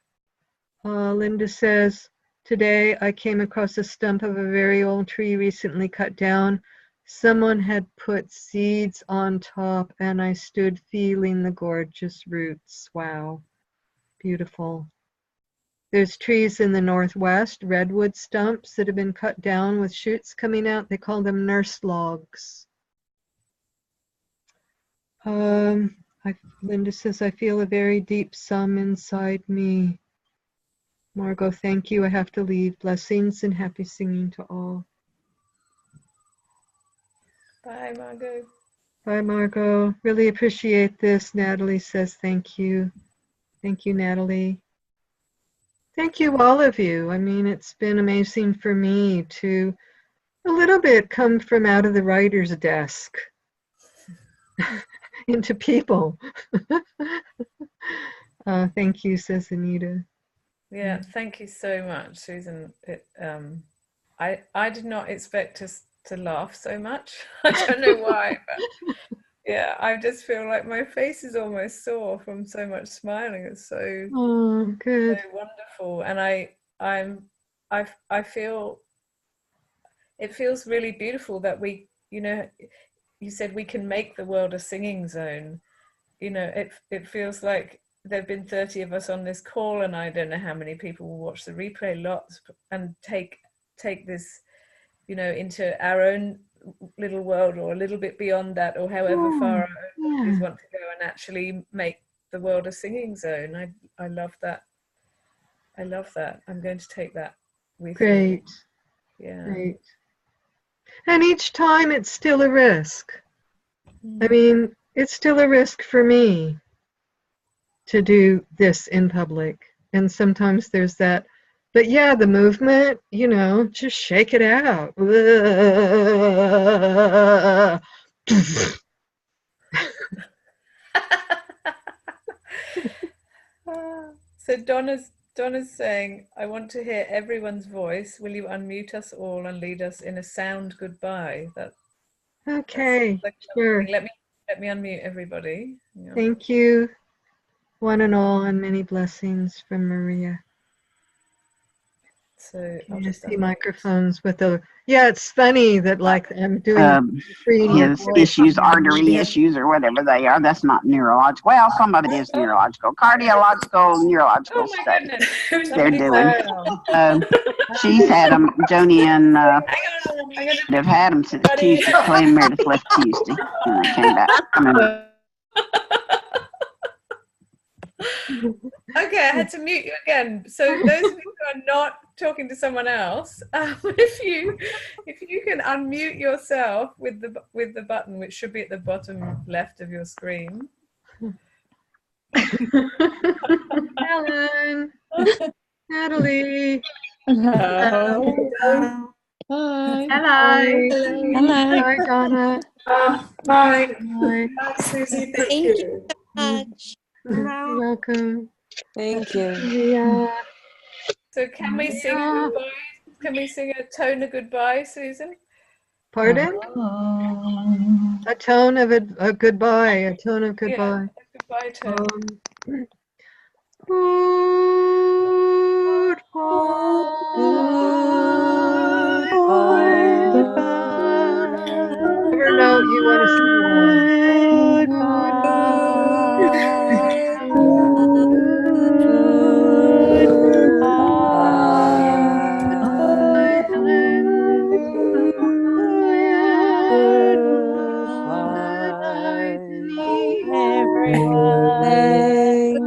Linda says, today I came across a stump of a very old tree recently cut down. Someone had put seeds on top and I stood feeling the gorgeous roots. Wow, beautiful. There's trees in the Northwest, redwood stumps that have been cut down with shoots coming out. They call them nurse logs. Linda says, I feel a very deep sum inside me. Margot, thank you. I have to leave. Blessings and happy singing to all. Bye, Margot. Bye, Margot. Really appreciate this. Natalie says thank you. Thank you, Natalie. Thank you, all of you. I mean, it's been amazing for me to a little bit come from out of the writer's desk into people. Thank you, says Anita. Yeah, thank you so much, Susan. I did not expect us to laugh so much. I don't know why, but yeah, I just feel like my face is almost sore from so much smiling. It's so Good. so wonderful, and I feel it feels really beautiful that we, you said we can make the world a singing zone. It feels like there've been 30 of us on this call, and I don't know how many people will watch the replay, lots, and take this, you know, into our own little world, or a little bit beyond that, or however far our own bodies want to go, and actually make the world a singing zone. I love that. I love that. I'm going to take that with me. Yeah. Great. And each time it's still a risk. I mean, it's still a risk for me to do this in public. And sometimes there's that, but yeah, the movement, you know, just shake it out. So Donna's saying, I want to hear everyone's voice. Will you unmute us all and lead us in a sound goodbye? Okay, sure. Let me unmute everybody. Yeah. Thank you, one and all, and many blessings from Maria. So I'll I just see microphones with the, yeah, it's funny that like I'm doing his issues, artery issues or whatever they are. That's not neurological. Well, some of it is neurological, cardiological, neurological study they're doing. She's had them, Joni and they've had them since Tuesday. Clay and Meredith left Tuesday and they came back. Okay, I had to mute you again. So those of you who are not talking to someone else, if you can unmute yourself with the button, which should be at the bottom left of your screen. Helen, Natalie. Hello. Hello. Hi. Hello. Hi, Donna. Bye. Hi. Bye, Susie. Thank Thank you. you so much. You're welcome. Thank you. Yeah. So can we sing a goodbye? Can we sing a tone of goodbye, Susan? Pardon? A tone of a goodbye. A tone of goodbye. Yeah, a goodbye tone. Whatever note you want to sing it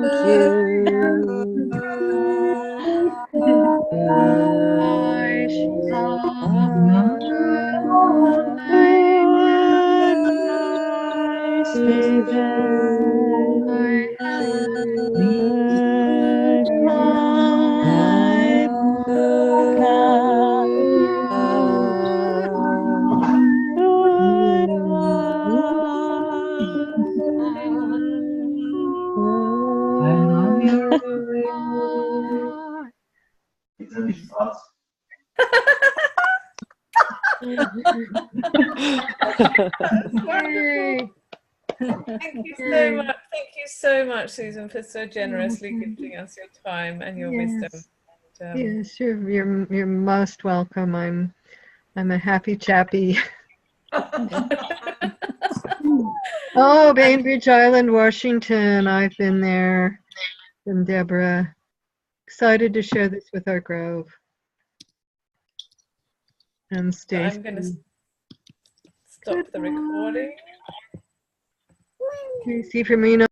Thank you. Wonderful. Thank you so much. Thank you so much, Susan, for so generously gifting us your time and your wisdom. Yes, you're most welcome. I'm a happy chappy. Oh, Bainbridge Island, Washington. I've been there. And Deborah. Excited to share this with our Grove. And Stacy. I'm going to stop the recording. Stacy Firmino.